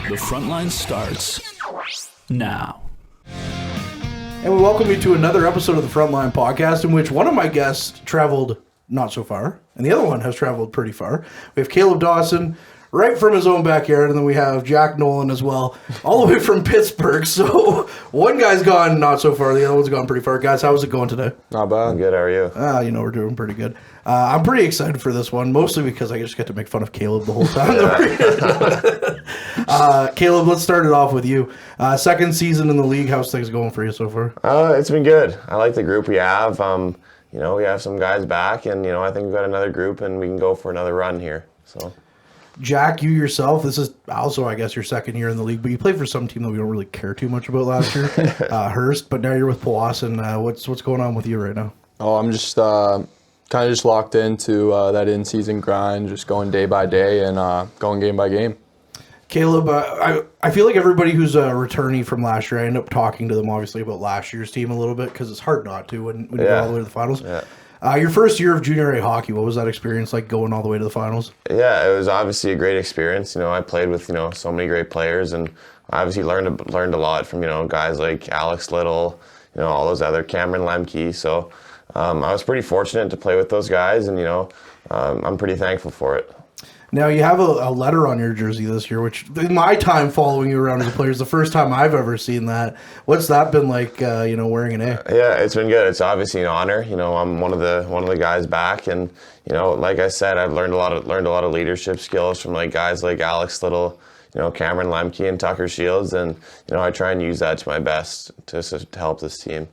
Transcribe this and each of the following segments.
The Frontline starts now. And we welcome you to another episode of the Frontline podcast, in which one of my guests traveled not so far, and the other one has traveled pretty far. We have Caleb Dawson, right from his own backyard, and then we have Jack Nolan as well, all the way from Pittsburgh. So one guy's gone not so far, the other one's gone pretty far. Guys, how's it going today? Not bad. I'm good. How are you? We're doing pretty good. I'm pretty excited for this one, mostly because I just get to make fun of Caleb the whole time. Caleb, let's start it off with you. Second season in the league, how's things going for you so far? It's been good. I like the group we have. We have some guys back, and I think we've got another group, and we can go for another run here. So, Jack, you yourself, this is also, I guess, your second year in the league, but you played for some team that we don't really care too much about last year, Hearst. But now you're with Powassan. What's going on with you right now? Oh, I'm just kind of just locked into that in-season grind, just going day by day and going game by game. Caleb, I feel like everybody who's a returnee from last year, I end up talking to them obviously about last year's team a little bit because it's hard not to when you go all the way to the finals. Yeah. Your first year of junior A hockey, what was that experience like going all the way to the finals? Yeah, it was obviously a great experience. I played with so many great players, and obviously learned a lot from guys like Alex Little, all those other Cameron Lemke. So I was pretty fortunate to play with those guys, and I'm pretty thankful for it. Now, you have a letter on your jersey this year, which in my time following you around as a player is the first time I've ever seen that. What's that been like, wearing an A? Yeah, it's been good. It's obviously an honor. I'm one of the guys back, and like I said, I've learned a lot of leadership skills from guys like Alex Little, Cameron Lemke, and Tucker Shields, and I try and use that to my best to help this team.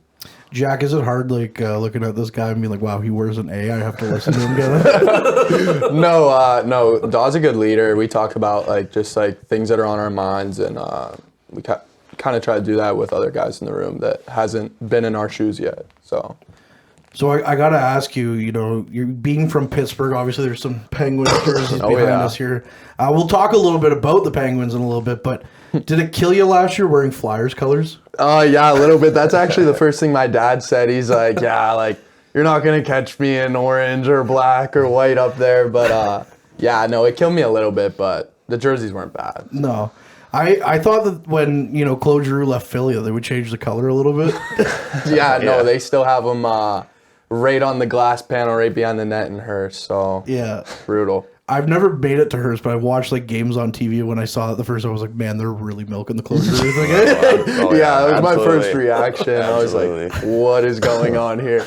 Jack, is it hard looking at this guy and being like, wow, he wears an A, I have to listen to him get it? No, Daw's a good leader. We talk about things that are on our minds, and we kind of try to do that with other guys in the room that hasn't been in our shoes yet. So I got to ask you, you're being from Pittsburgh, obviously there's some Penguins jerseys behind us here. We'll talk a little bit about the Penguins in a little bit, but did it kill you last year wearing Flyers colors? Yeah, a little bit. That's actually the first thing my dad said. He's like, you're not going to catch me in orange or black or white up there. But it killed me a little bit, but the jerseys weren't bad. No. I thought that when, Claude Giroux left Philly, they would change the color a little bit. They still have them right on the glass panel right behind the net in Hearst. So, yeah. Brutal. I've never made it to Hearst, but I watched games on TV. When I saw it the first time, I was like, man, they're really milking the Claude Giroux thing. That was my first reaction. I was like, what is going on here?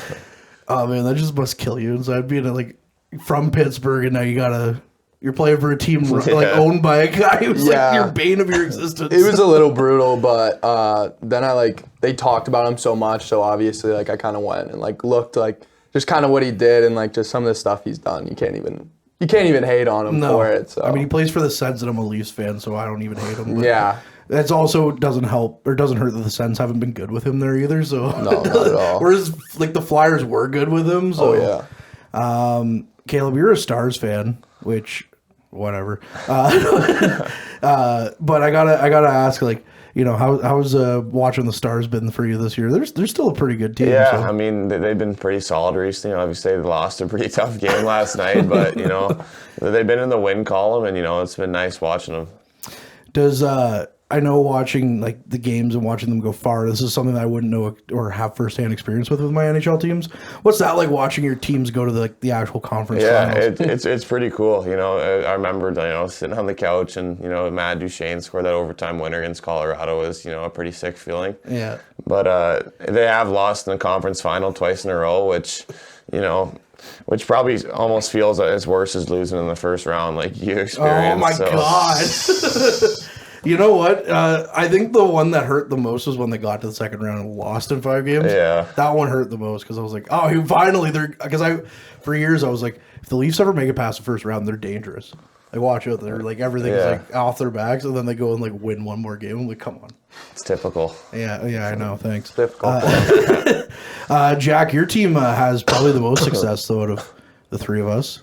Oh, man, that just must kill you inside being from Pittsburgh, and now you're playing for a team owned by a guy who's your bane of your existence. It was a little brutal, but then they talked about him so much, so obviously I kind of went and looked just kind of what he did and just some of the stuff he's done. You can't even hate on him for it. So. I mean, he plays for the Sens, and I'm a Leafs fan, so I don't even hate him. But yeah. That also doesn't help, or doesn't hurt that the Sens haven't been good with him there either. So no, not at all. Whereas the Flyers were good with him. So. Caleb, you're a Stars fan, which whatever. But I gotta ask, how's watching the Stars been for you this year? They're still a pretty good team. Yeah, so. I mean, they've been pretty solid recently. Obviously, they lost a pretty tough game last night, but they've been in the win column, and it's been nice watching them. Does I know watching the games and watching them go far, this is something that I wouldn't know or have firsthand experience with my NHL teams. What's that like, watching your teams go to the actual conference finals? Yeah, it's pretty cool. I remember sitting on the couch and Matt Duchene scored that overtime winner against Colorado was a pretty sick feeling. Yeah. But they have lost in the conference final twice in a row, which probably almost feels as worse as losing in the first round, like you experienced. Oh my God. You know what? I think the one that hurt the most was when they got to the second round and lost in 5 games. Yeah. That one hurt the most because I was like, oh, finally, for years I was like, if the Leafs ever make it past the first round, they're dangerous. Watch out. They're everything is off their backs, and then they go and win one more game. I'm like, come on. It's typical. Yeah, I know. Thanks. It's difficult. Jack, your team has probably the most success though out of the three of us.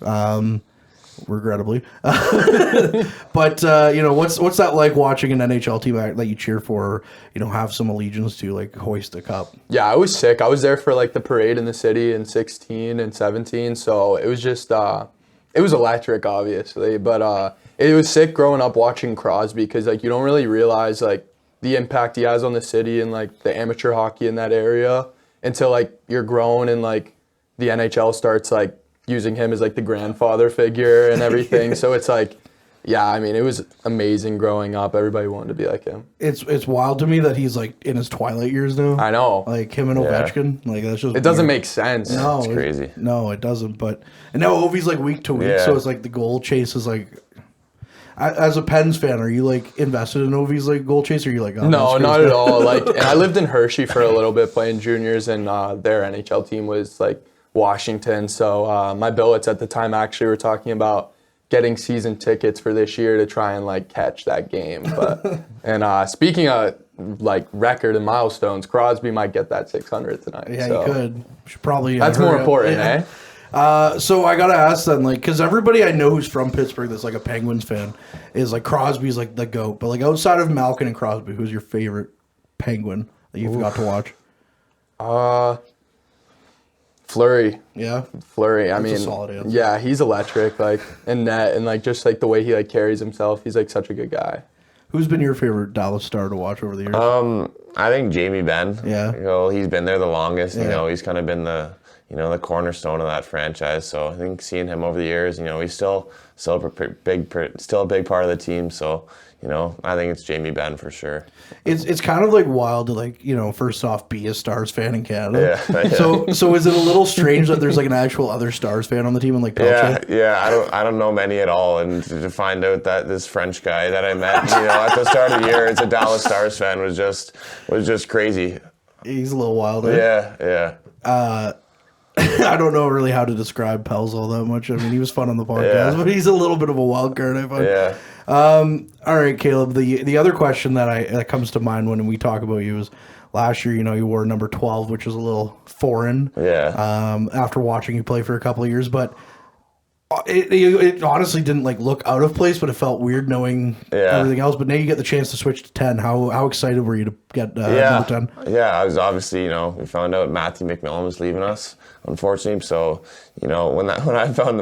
Regrettably. But, what's that like watching an NHL team that you cheer for, have some allegiance to, hoist a cup? Yeah, I was sick. I was there for, the parade in the city in 16 and 17, so it was just, it was electric, obviously, but it was sick growing up watching Crosby because like you don't really realize like the impact he has on the city and like the amateur hockey in that area until like you're grown and like the NHL starts like using him as like the grandfather figure and everything. So it's like, yeah, I mean, it was amazing growing up. Everybody wanted to be like him. It's wild to me that he's like in his twilight years now. I know. Like him and Ovechkin. Like that's just it doesn't make sense. No, It's crazy. No, it doesn't. But and now Ovi's like week to week, Yeah. so it's like the goal chase is like. As a Pens fan, are you like invested in Ovi's like goal chase? Or are you like oh, No, not at all. Like, and I lived in Hershey for a little bit playing juniors, and their NHL team was like Washington. So my billets at the time actually were talking about getting season tickets for this year to try and like catch that game. But and speaking of like record and milestones, Crosby might get that 600 tonight. Yeah, so. you could. Should probably. That's more important, eh? So I gotta ask then, like, because everybody I know who's from Pittsburgh that's like a Penguins fan is like Crosby's like the GOAT, but like outside of Malkin and Crosby, who's your favorite Penguin that you've got to watch? Fleury. Yeah, Fleury. I That's a mean, solid answer. yeah, he's electric. Like in net and like just like the way he like carries himself, he's like such a good guy. who's been your favorite Dallas Star to watch over the years? I think Jamie Benn. Yeah. You know, he's been there the longest. Yeah. You know, he's kind of been the the cornerstone of that franchise. So I think seeing him over the years, he's still a big part of the team. So I think it's Jamie Benn for sure. It's kind of like wild to like first off be a Stars fan in Canada. Yeah. So is it a little strange that there's like an actual other Stars fan on the team and like Pelche? Yeah. I don't know many at all, and to find out that this French guy that I met, at the start of the year, is a Dallas Stars fan was just crazy. He's a little wild. Eh? Yeah. I don't know really how to describe Pels all that much. I mean, he was fun on the podcast, but he's a little bit of a wild card, I find. Yeah. All right, Caleb. The other question that comes to mind when we talk about you is last year. You wore number 12, which was a little foreign. Yeah. After watching you play for a couple of years, but it honestly didn't like look out of place, but it felt weird knowing everything else. But now you get the chance to switch to 10. How excited were you to get number 10? Yeah, I was obviously, we found out Matthew McMillan was leaving us, unfortunately. So, when I found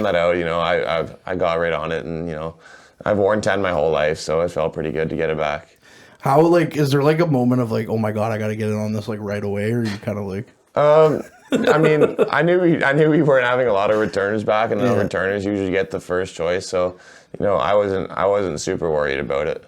that out, I got right on it, and I've worn 10 my whole life, so it felt pretty good to get it back. How is there like a moment of like, oh my god, I got to get in on this like right away, or are you kind of like? I mean, I knew we weren't having a lot of returners back, and the returners usually get the first choice. So, I wasn't super worried about it.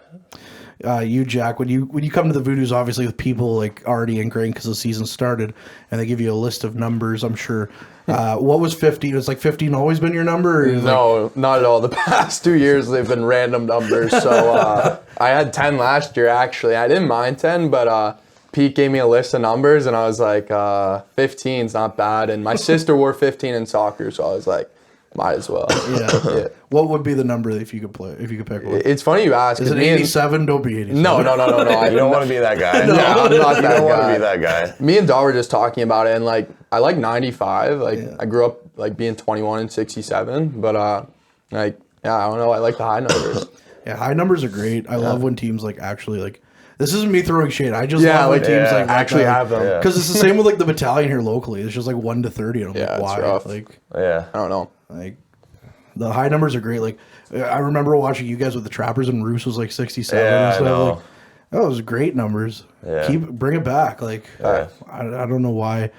You, Jack, when you come to the Voodoos, obviously with people like already ingrained because the season started, and they give you a list of numbers, I'm sure. What was 15? Was like 15 always been your number? Or No, not at all. The past 2 years they've been random numbers. So I had 10 last year actually. I didn't mind 10, but Pete gave me a list of numbers, and I was like, 15's not bad. And my sister wore 15 in soccer, so I was like, might as well. Yeah. What would be the number if you could pick one? It's funny you ask. Is it 87? Don't be 87. No. You don't want to be that guy. No, I'm not that guy. You don't want to be that guy. Me and Daw were just talking about it, and like I like 95. Like I grew up like being 21 and 67, but I don't know. I like the high numbers. Yeah, high numbers are great. I love when teams like actually like. This isn't me throwing shade. I just love when teams like actually have them. Because it's the same with like the battalion here locally. It's just like 1 to 30. And I'm like, why? It's rough. Like, Yeah. I don't know. Like the high numbers are great. Like I remember watching you guys with the Trappers, and Roos was like 67 Yeah, and stuff. I know. Like, oh, those great numbers. Yeah. Bring it back. Like Yeah. I don't know why.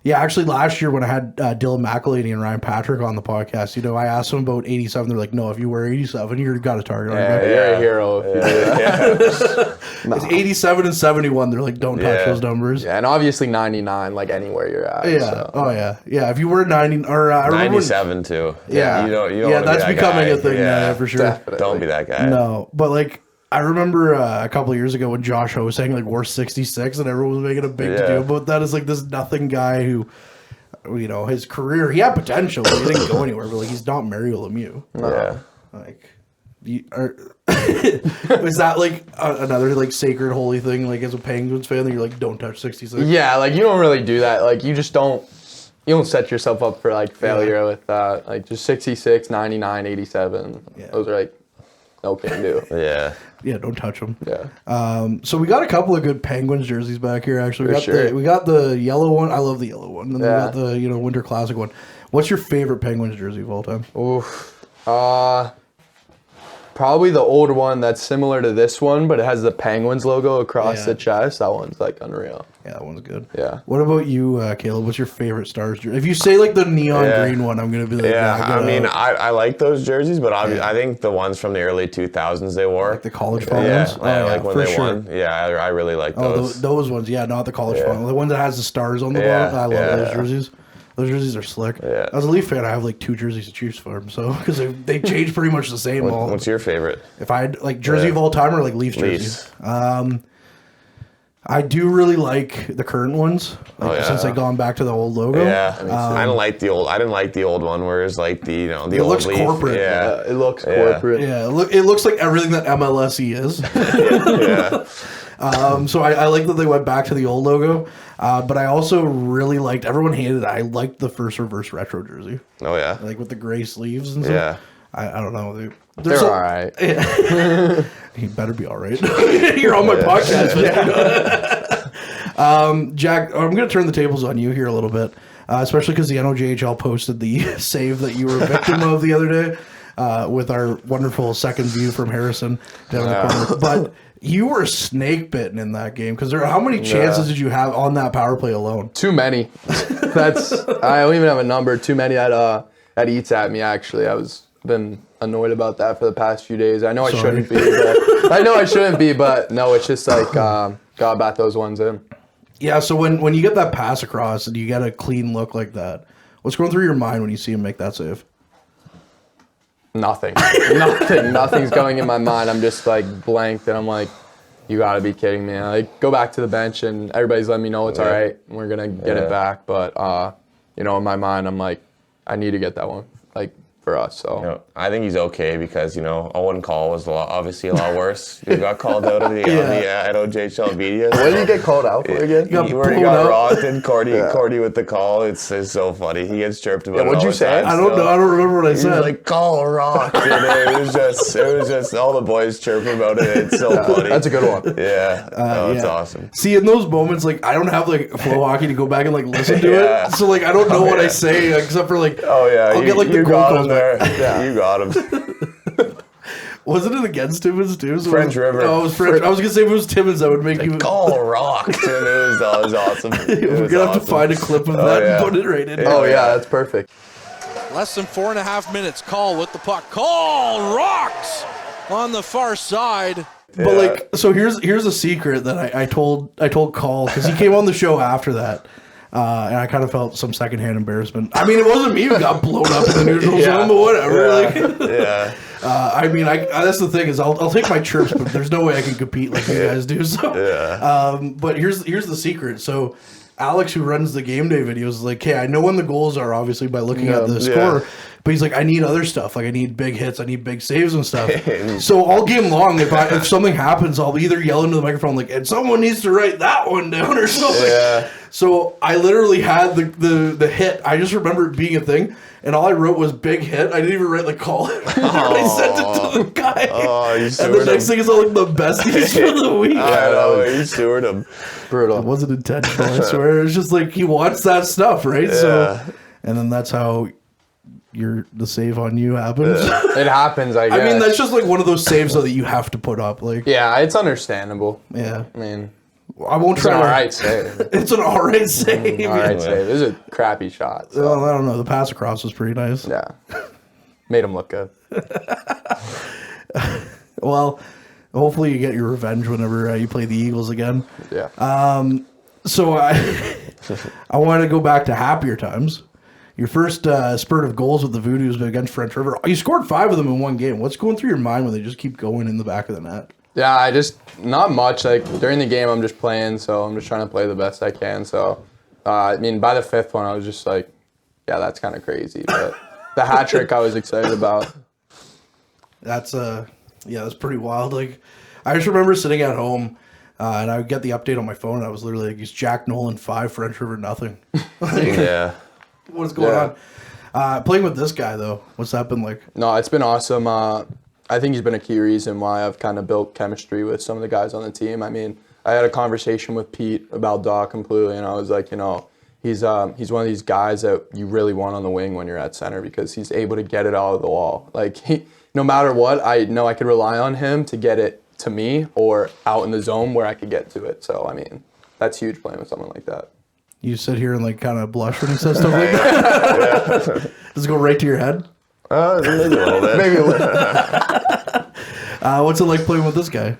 Yeah, actually, last year when I had Dylan McElhaney and Ryan Patrick on the podcast, I asked them about 87. They're like, "No, if you wear 87, you've got a target on your back." You're a hero if you do that. It's 87 and 71. They're like, "Don't touch those numbers." Yeah, and obviously 99, like anywhere you're at. Yeah. So. Oh yeah. Yeah. If you were 90 or I remember 97 too. Yeah. You don't yeah, wanna that's be that becoming guy. a thing now for sure. Definitely. Don't be that guy. No, but like I remember a couple of years ago when Josh Hosang like wore 66, and everyone was making a big deal about that. Is like this nothing guy who, his career, he had potential, but he didn't go anywhere. But like he's not Mario Lemieux. Yeah. Like, is that like another like sacred holy thing? Like as a Penguins fan, that you're like, don't touch 66. Yeah, like you don't really do that. Like you just don't. You don't set yourself up for like failure with that. Like just 66, 99, 87. Yeah. Those are like no can do. Yeah. Yeah, don't touch them. Yeah. So we got a couple of good Penguins jerseys back here. Actually, we got the yellow one. I love the yellow one. And then we got the Winter Classic one. What's your favorite Penguins jersey of all time? Oof. Probably the old one that's similar to this one, but it has the Penguins logo across the chest. That one's like unreal. Yeah, that one's good. Yeah. What about you, Caleb? What's your favorite Stars jersey? If you say like the neon green one, I'm gonna be like, I mean, I like those jerseys, but I think the ones from the early 2000s they wore. like the college font ones. Like when they won. Yeah, I really like those. Those ones, not the college font. The one that has the stars on the bottom. I love those jerseys. Those jerseys are slick. Yeah. As a Leaf fan, I have like 2 jerseys to choose from, so because they change pretty much the same. What's your favorite? If I had like jersey of all time or like Leafs jerseys? I do really like the current ones, since they've gone back to the old logo. Yeah, I didn't like the old. I didn't like the old one, where it's like the the it old looks Leaf. corporate. Yeah, It looks corporate. Yeah, it looks like everything that MLSE is. yeah. So I like that they went back to the old logo, but I also really liked. Everyone hated it. I liked the first reverse retro jersey, Oh yeah. like with the gray sleeves and stuff. Yeah. I don't know. They're all right. He better be all right. You're on my podcast. Jack, I'm going to turn the tables on you here a little bit, especially because the NOJHL posted the save that you were a victim of the other day with our wonderful second view from Harrison down in the corner. But you were snake bitten in that game because how many chances did you have on that power play alone? Too many. I don't even have a number. Too many that eats at me. Actually, been annoyed about that for the past few days. I know I shouldn't be. But no, it's just like gotta bat those ones in. Yeah. So when you get that pass across and you get a clean look like that, what's going through your mind when you see him make that save? Nothing. Nothing's going in my mind. I'm just like blanked, and I'm like, you gotta be kidding me. I go back to the bench, and everybody's letting me know it's all right. We're gonna get it back, but in my mind, I'm like, I need to get that one, like for us. So I think he's okay because Owen Call was obviously a lot worse. He got called out of the NOJHL media. What did he get called out for again? Where he got rocked and Kortney with the call. It's so funny. He gets chirped about it. What'd you say? I don't know. I don't remember what I said. He was like, call rock. And it was just all the boys chirping about it. It's so funny. That's a good one. Yeah. It's awesome. See, in those moments, like I don't have like flow hockey to go back and like listen to it, so like I don't know what I say except for like I'll get like the goal calls back. Yeah, you got him. Wasn't it against Timmins too? So French River. Oh, it was French. I was gonna say if it was Timmins, that would make you call rock. It was awesome. We're gonna have to find a clip of that and put it right in. Oh yeah, that's perfect. Less than 4.5 minutes. Call with the puck. Call rocks on the far side. But like, so here's a secret that I told Call because he came on the show after that. And I kind of felt some secondhand embarrassment. I mean, it wasn't me who got blown up in the neutral zone, but whatever. I mean, that's the thing is I'll take my chirps, but there's no way I can compete like you guys do. So, but here's the secret. So, Alex, who runs the game day videos, is like, hey, I know when the goals are, obviously by looking at the score. But he's like, I need other stuff. Like I need big hits, I need big saves and stuff. So all game long, if something happens, I'll either yell into the microphone like, and someone needs to write that one down or something. Yeah. So I literally had the hit. I just remember it being a thing, and all I wrote was big hit. I didn't even write like call it. I sent it to the guy. Oh, you and the next thing is all like the besties for the week. I know, you steward him. Brutal. It wasn't intentional, I swear. It was just like he wants that stuff, right? Yeah. So, and then that's how the save on you happens. It happens, I guess. I mean, that's just like one of those saves though that you have to put up. Like, yeah, it's understandable. Yeah, I mean, I won't try. It's an alright save. It's an alright save. Alright save. It was a crappy shot. So. Well, I don't know. The pass across was pretty nice. Yeah, made him look good. Well, hopefully you get your revenge whenever you play the Eagles again. Yeah. So I want to go back to happier times. Your first spurt of goals with the Voodoos against French River. You scored 5 of them in one game. What's going through your mind when they just keep going in the back of the net? Yeah, not much. Like, during the game, I'm just playing, so I'm just trying to play the best I can. So, I mean, by the 5th one, I was just like, yeah, that's kind of crazy. But the hat trick I was excited about. That's pretty wild. Like, I just remember sitting at home, and I would get the update on my phone, and I was literally like, it's Jack Nolan 5, French River nothing. Yeah. What's going on? Playing with this guy, though, what's that been like? No, it's been awesome. I think he's been a key reason why I've kind of built chemistry with some of the guys on the team. I mean, I had a conversation with Pete about Doc completely, and I was like, he's one of these guys that you really want on the wing when you're at center because he's able to get it out of the wall. Like, no matter what, I know I could rely on him to get it to me or out in the zone where I could get to it. So, I mean, that's huge playing with someone like that. You sit here and like kind of blush when he says stuff like that. Does it go right to your head? Maybe a little bit. Maybe a little. What's it like playing with this guy?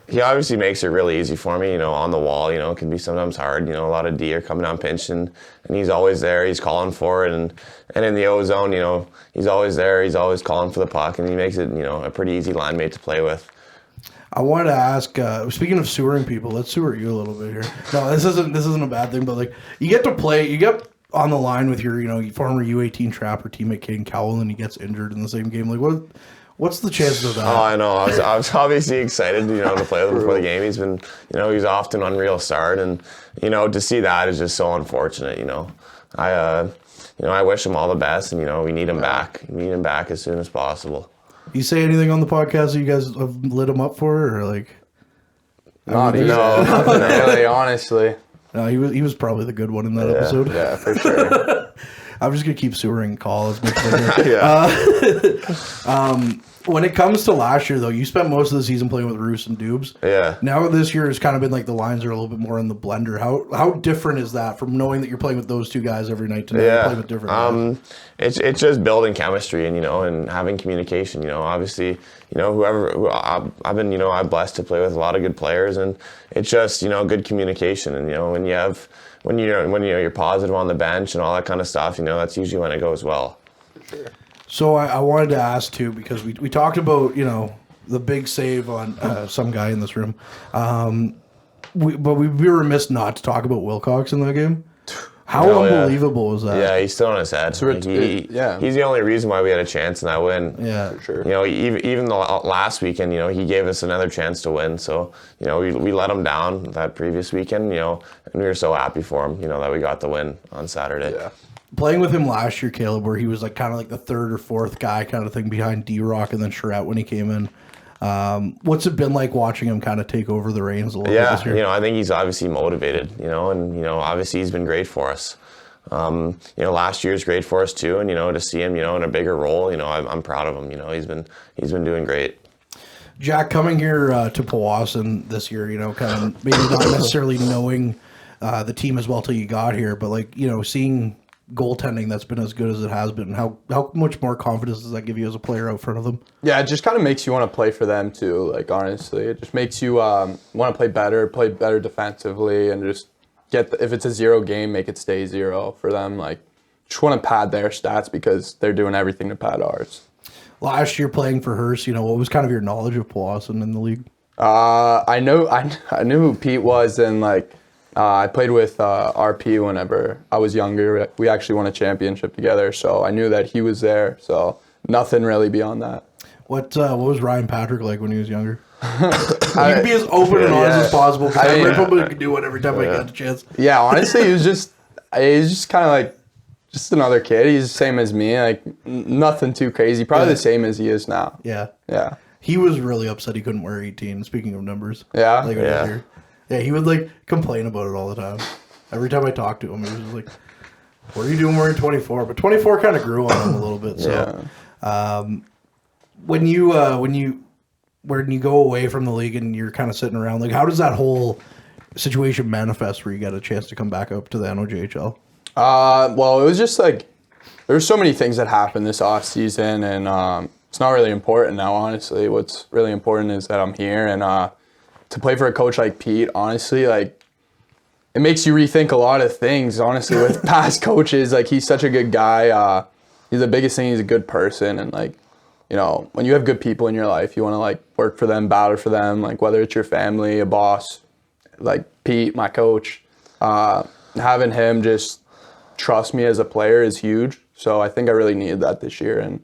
He obviously makes it really easy for me, on the wall, it can be sometimes hard, a lot of D are coming on pinch and he's always there, he's calling for it, and in the O zone, he's always there, he's always calling for the puck, and he makes it, a pretty easy line mate to play with. I wanted to ask, speaking of sewering people, let's sewer you a little bit here. No, this isn't a bad thing, but like you get on the line with your, former U18 trapper teammate Caden Cowell, and he gets injured in the same game. Like what's the chances of that? Oh, I know. I was obviously excited, to play with him before the game. He's been, he's off to an unreal start, and to see that is just so unfortunate. I wish him all the best, and we need him back. We need him back as soon as possible. You say anything on the podcast that you guys have lit him up for, or like? Nothing really, honestly. No, he was probably the good one in that episode. Yeah, for sure. I'm just gonna keep sewering Call as much as I can. When it comes to last year, though, you spent most of the season playing with Roos and Dubes. Yeah. Now this year has kind of been like the lines are a little bit more in the blender. How different is that from knowing that you're playing with those two guys every night to now you're playing with different guys? It's just building chemistry and having communication. Obviously, I'm blessed to play with a lot of good players, and it's just good communication. And when you're positive on the bench and all that kind of stuff, that's usually when it goes well. For sure. So I wanted to ask too, because we talked about the big save on some guy in this room, but we'd be remiss not to talk about Wilcox in that game. How unbelievable was that? Yeah, he's still on his head. So he's the only reason why we had a chance in that win. Yeah, for sure. Even the last weekend, he gave us another chance to win. So we let him down that previous weekend, and we were so happy for him, that we got the win on Saturday. Yeah. Playing with him last year, Caleb, where he was like kind of like the third or fourth guy kind of thing behind D-Rock and then Charette when he came in. What's it been like watching him kind of take over the reins a little bit this year? I think he's obviously motivated, and obviously he's been great for us. Last year's great for us too, and to see him, in a bigger role, I'm proud of him. He's been doing great. Jack, coming here to Powassan this year, kind of maybe not necessarily knowing the team as well till you got here, but like seeing goaltending that's been as good as it has been, how much more confidence does that give you as a player out front of them? Yeah, it just kind of makes you want to play for them too. Like honestly, it just makes you want to play better defensively, and just if it's a 0 game, make it stay 0 for them. Like just want to pad their stats because they're doing everything to pad ours. Last year playing for Hearst, what was kind of your knowledge of Powassan in the league? I knew who Pete was, and like. I played with RP whenever I was younger. We actually won a championship together, so I knew that he was there. So nothing really beyond that. What was Ryan Patrick like when he was younger? You can be as open and honest as possible, because I probably could do it every time I get the chance. Yeah, honestly, he was just kind of like just another kid. He's the same as me, like nothing too crazy. Probably the same as he is now. Yeah. Yeah. He was really upset he couldn't wear 18. Speaking of numbers. Yeah. Like here. Yeah, he would like complain about it all the time. Every time I talked to him, he was just like, "What are you doing wearing 24?" But 24 kind of grew on him a little bit. So, when you go away from the league and you're kind of sitting around, like, how does that whole situation manifest where you get a chance to come back up to the NOJHL? Well, it was just like there's so many things that happened this off season, and it's not really important now. Honestly, what's really important is that I'm here, and to play for a coach like Pete, honestly, like it makes you rethink a lot of things. Honestly, with past coaches, like he's such a good guy. He's the biggest thing. He's a good person, and like when you have good people in your life, you want to like work for them, battle for them. Like whether it's your family, a boss, like Pete, my coach, having him just trust me as a player is huge. So I think I really needed that this year, and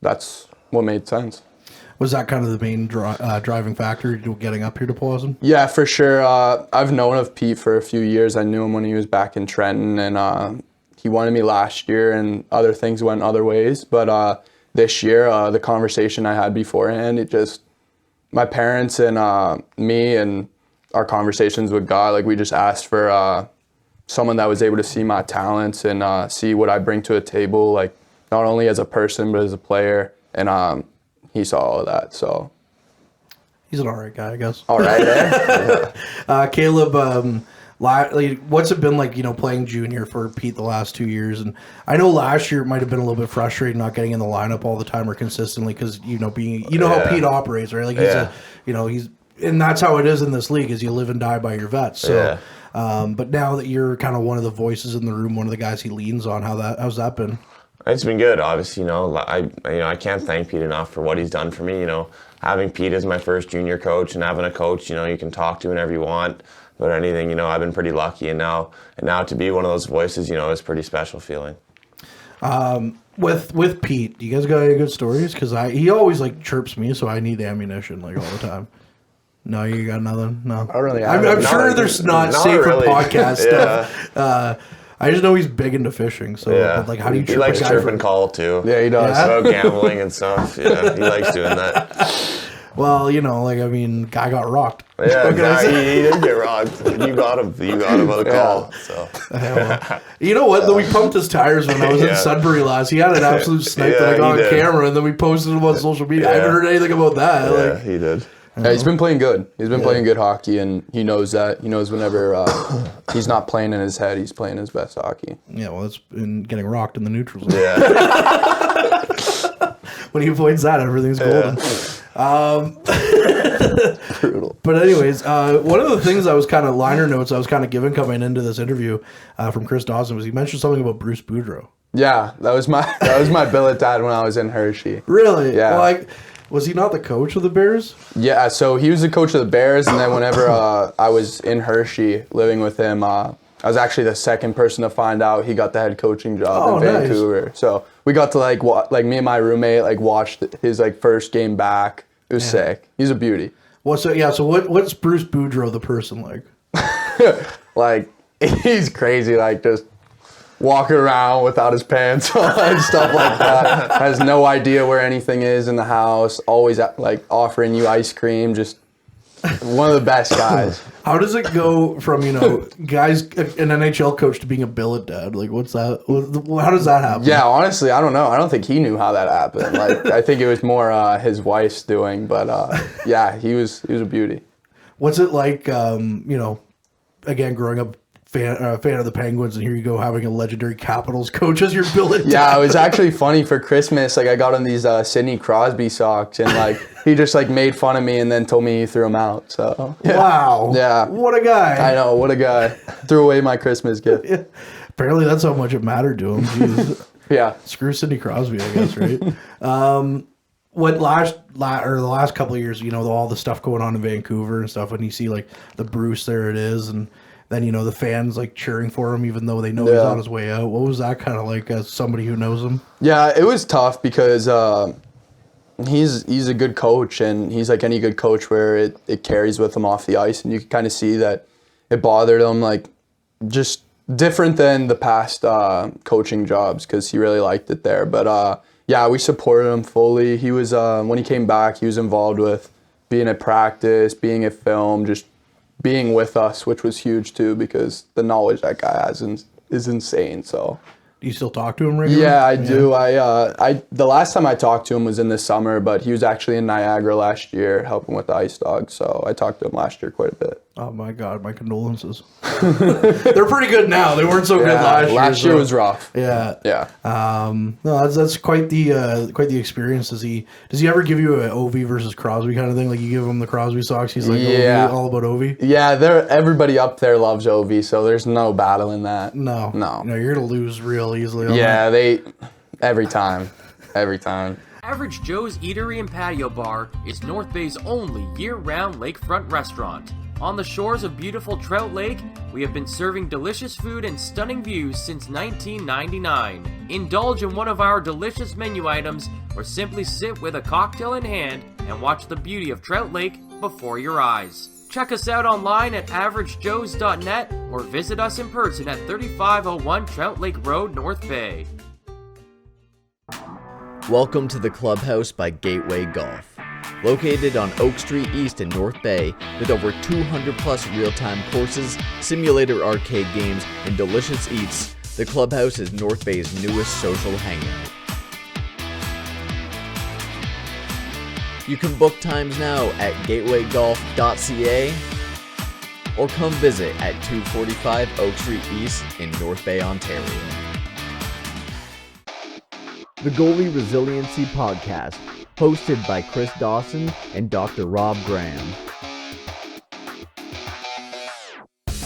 that's what made sense. Was that kind of the main driving factor getting up here to Powassan? Yeah, for sure. I've known of Pete for a few years. I knew him when he was back in Trenton, and he wanted me last year, and other things went other ways. But this year, the conversation I had beforehand, my parents and me and our conversations with God, like we just asked for someone that was able to see my talents and see what I bring to a table, like not only as a person but as a player. And he saw all of that. So He's an all right guy, I guess. all right, Caleb, what's it been like, playing junior for Pete the last 2 years? And I know last year it might have been a little bit frustrating not getting in the lineup all the time or consistently because how Pete operates, right? Like he's and that's how it is in this league, is you live and die by your vets. So, but now that you're kind of one of the voices in the room, one of the guys he leans on, how's that been? It's been good, obviously. I can't thank Pete enough for what he's done for me. Having Pete as my first junior coach and having a coach, you can talk to whenever you want about anything. I've been pretty lucky, and now to be one of those voices, is a pretty special feeling. With Pete, do you guys got any good stories? Because he always chirps me, so I need ammunition all the time. No, you got nothing? No. I don't really I'm sure there's not safe really. for podcast stuff. I just know he's big into fishing. So, but, how do you chirp He likes a guy chirping call, too. Yeah, he does. About gambling and stuff. Yeah, he likes doing that. Well, guy got rocked. Yeah, he did get rocked. You got him on the call. So. You know what, though? We pumped his tires when I was in Sudbury last. He had an absolute snipe that I got on camera, and then we posted him on social media. I haven't heard anything about that. Yeah, he did. Yeah, he's been playing good. He's been playing good hockey, and he knows that. He knows whenever he's not playing in his head, he's playing his best hockey. Yeah, well, it's been getting rocked in the neutral zone. Yeah. When he avoids that, everything's golden. Brutal. But anyways, one of the things I was kind of liner notes I was kind of given coming into this interview from Chris Dawson was he mentioned something about Bruce Boudreau. Yeah, that was my billet dad when I was in Hershey. Really? Yeah. Well, was he not the coach of the Bears? Yeah, so he was the coach of the Bears, and then whenever I was in Hershey living with him, I was actually the second person to find out he got the head coaching job in Vancouver. Nice. So we got to me and my roommate watched his first game back. It was sick. He's a beauty. What's Bruce Boudreau the person like? He's crazy, just walking around without his pants on and stuff like that. Has no idea where anything is in the house. Always offering you ice cream. Just one of the best guys. How does it go from guys, an NHL coach, to being a billet dad? What's that? How does that happen? Yeah, honestly, I don't know. I don't think he knew how that happened. I think it was more his wife's doing. But yeah, he was a beauty. What's it like? Again, growing up. Fan of the Penguins, and here you go having a legendary Capitals coach as your billet dad. Yeah, it was actually funny for Christmas. I got on these Sidney Crosby socks, and he just made fun of me and then told me he threw them out. So yeah. Wow, yeah, what a guy! I know, what a guy. Threw away my Christmas gift. Yeah. Apparently, that's how much it mattered to him. Jeez. Yeah, screw Sidney Crosby, I guess, right? What the last couple of years, all the stuff going on in Vancouver and stuff, when you see the Bruce, there it is, and then, the fans cheering for him even though they know he's on his way out. What was that kind of like as somebody who knows him? Yeah, it was tough because he's a good coach, and he's like any good coach where it carries with him off the ice, and you can kind of see that it bothered him, just different than the past coaching jobs because he really liked it there. But yeah, we supported him fully. He was, when he came back, he was involved with being at practice, being at film, just being with us, which was huge too, because the knowledge that guy has is insane. So, do you still talk to him regularly? Yeah, I do. The last time I talked to him was in the summer, but he was actually in Niagara last year helping with the Ice Dogs. So I talked to him last year quite a bit. Oh my God, my condolences. They're pretty good now. They weren't so good last year. Last year was rough. Yeah. Yeah. No, that's quite the experience. Does he ever give you an Ovi versus Crosby kind of thing? You give him the Crosby socks, he's like, yeah, Ovi, all about Ovi? Yeah, everybody up there loves Ovi, so there's no battle in that. No, you're gonna lose real easily on that. Every time. Average Joe's Eatery and Patio Bar is North Bay's only year-round lakefront restaurant. On the shores of beautiful Trout Lake, we have been serving delicious food and stunning views since 1999. Indulge in one of our delicious menu items, or simply sit with a cocktail in hand and watch the beauty of Trout Lake before your eyes. Check us out online at averagejoes.net or visit us in person at 3501 Trout Lake Road, North Bay. Welcome to the Clubhouse by Gateway Golf. Located on Oak Street East in North Bay, with over 200 plus real-time courses, simulator arcade games, and delicious eats, the Clubhouse is North Bay's newest social hangout. You can book times now at gatewaygolf.ca or come visit at 245 Oak Street East in North Bay, Ontario. The Goalie Resiliency Podcast, hosted by Chris Dawson and Dr. Rob Graham.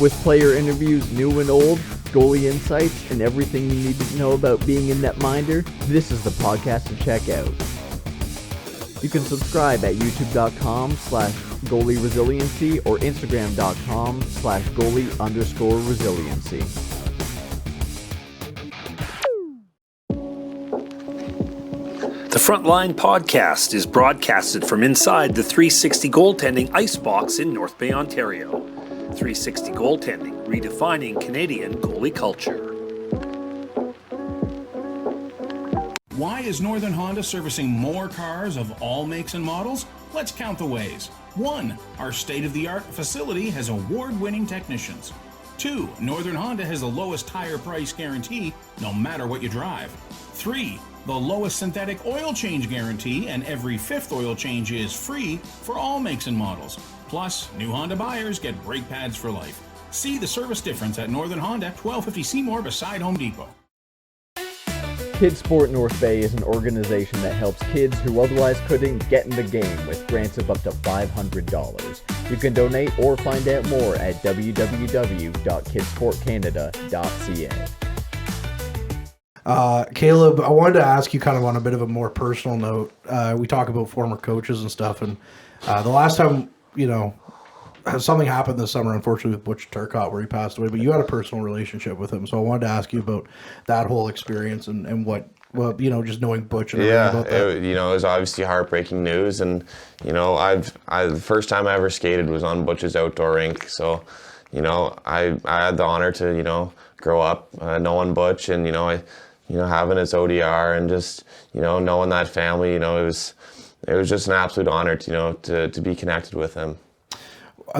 With player interviews new and old, goalie insights, and everything you need to know about being a netminder, this is the podcast to check out. You can subscribe at youtube.com/goalie resiliency or instagram.com/goalie_resiliency. The Frontline podcast is broadcasted from inside the 360 Goaltending Icebox in North Bay, Ontario. 360 Goaltending, redefining Canadian goalie culture. Why is Northern Honda servicing more cars of all makes and models? Let's count the ways. 1. Our state-of-the-art facility has award-winning technicians. 2. Northern Honda has the lowest tire price guarantee, no matter what you drive. 3. The lowest synthetic oil change guarantee, and every 5th oil change is free for all makes and models. Plus, new Honda buyers get brake pads for life. See the service difference at Northern Honda, 1250 Seymour beside Home Depot. Kids Sport North Bay is an organization that helps kids who otherwise couldn't get in the game with grants of up to $500. You can donate or find out more at www.kidsportcanada.ca. Caleb, I wanted to ask you kind of on a bit of a more personal note. We talk about former coaches and stuff, and the last time, something happened this summer, unfortunately, with Butch Turcotte, where he passed away, but you had a personal relationship with him, so I wanted to ask you about that whole experience and what just knowing Butch and everything about that. It was obviously heartbreaking news, and the first time I ever skated was on Butch's outdoor rink, so I had the honor to grow up knowing Butch, and having his ODR, and just knowing that family, it was just an absolute honor to be connected with him.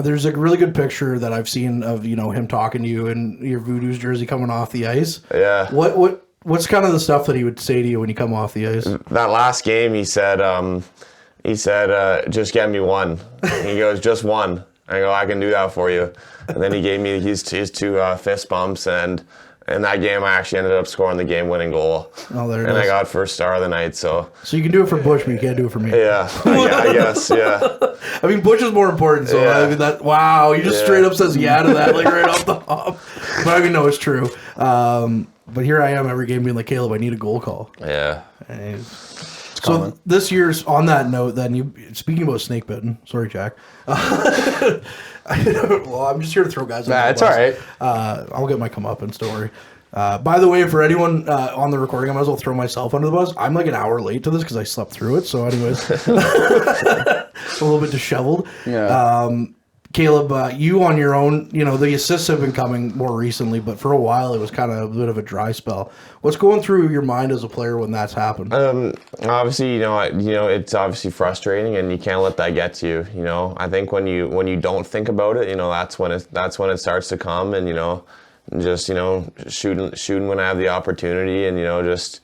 There's a really good picture that I've seen of him talking to you in your Voodoo's jersey coming off the ice. Yeah. What's kind of the stuff that he would say to you when you come off the ice? That last game, he said, just get me one. He goes, just one. I go, I can do that for you. And then he gave me his two fist bumps, and in that game, I actually ended up scoring the game-winning goal. Oh, there it is. is. I got first star of the night, so you can do it for Butch, but you can't do it for me. Yeah, I guess, yeah. I mean, Butch is more important, so Yeah. I mean he just straight up says yeah to that, like right off the hop. But I mean, no, it's true. But here I am every game being like, Caleb, I need a goal call. Yeah. So this year's, on that note, then speaking about snakebitten, sorry, Jack. Well, I'm just here to throw guys. Nah, it's all right. I'll get my comeuppance, don't worry. By the way, for anyone on the recording, I might as well throw myself under the bus. I'm like an hour late to this because I slept through it. So, anyways, a little bit disheveled. Yeah. Caleb, you on your own, the assists have been coming more recently, but for a while it was kind of a bit of a dry spell. What's going through your mind as a player when that's happened? Obviously, it's obviously frustrating, and you can't let that get to you. I think when you don't think about it, that's when it starts to come, and just shooting when I have the opportunity, and just